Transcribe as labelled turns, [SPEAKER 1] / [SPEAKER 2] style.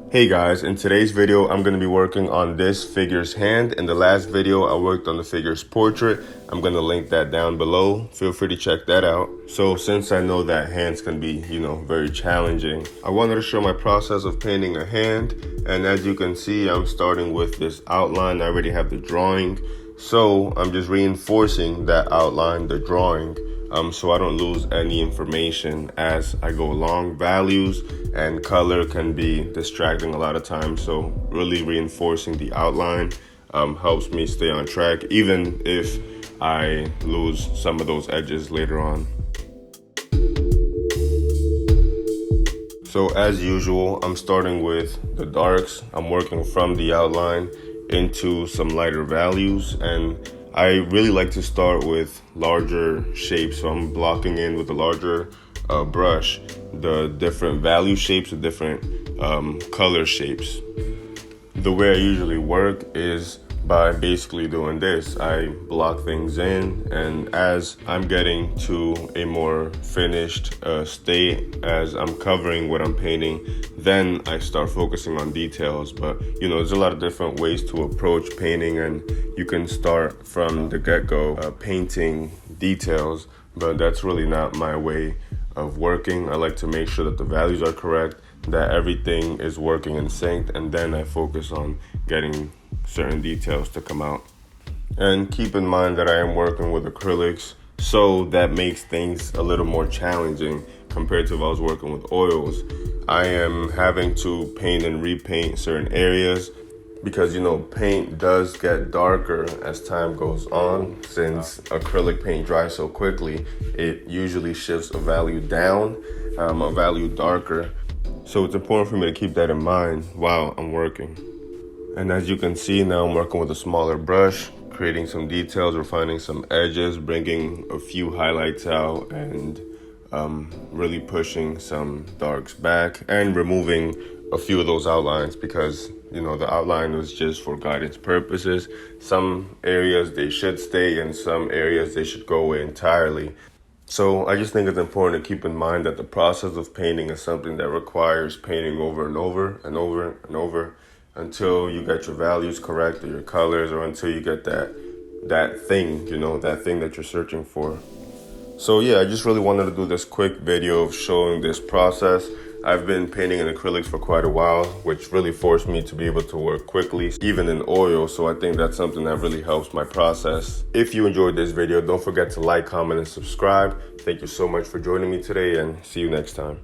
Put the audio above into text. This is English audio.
[SPEAKER 1] Hey guys, in today's video, I'm going to be working on this figure's hand. In the last video, I worked on the figure's portrait. I'm going to link that down below. Feel free to check that out. So since I know that hands can be, very challenging, I wanted to show my process of painting a hand. And as you can see, I'm starting with this outline. I already have the drawing. So I'm just reinforcing that outline, the drawing, so I don't lose any information as I go along. Values and color can be distracting a lot of times, so really reinforcing the outline helps me stay on track, even if I lose some of those edges later on. So as usual, I'm starting with the darks. I'm working from the outline into some lighter values, and I really like to start with larger shapes. So I'm blocking in with a larger brush the different value shapes, the different color shapes. The way I usually work is by basically doing this. I block things in, and as I'm getting to a more finished state, as I'm covering what I'm painting, then I start focusing on details. But there's a lot of different ways to approach painting, and you can start from the get-go painting details, but that's really not my way of working. I like to make sure that the values are correct, that everything is working in sync, and then I focus on getting certain details to come out. And keep in mind that I am working with acrylics, so that makes things a little more challenging compared to if I was working with oils. I am having to paint and repaint certain areas because paint does get darker as time goes on. Since acrylic paint dries so quickly, it usually shifts a value down, a value darker. So it's important for me to keep that in mind while I'm working. And as you can see, now I'm working with a smaller brush, creating some details, refining some edges, bringing a few highlights out, and really pushing some darks back and removing a few of those outlines because, the outline was just for guidance purposes. Some areas they should stay, and some areas they should go away entirely. So I just think it's important to keep in mind that the process of painting is something that requires painting over and over and over and over until you get your values correct or your colors, or until you get that thing, that thing that you're searching for. So yeah, I just really wanted to do this quick video of showing this process. I've been painting in acrylics for quite a while, which really forced me to be able to work quickly, even in oil. So I think that's something that really helps my process. If you enjoyed this video, don't forget to like, comment, and subscribe. Thank you so much for joining me today, and see you next time.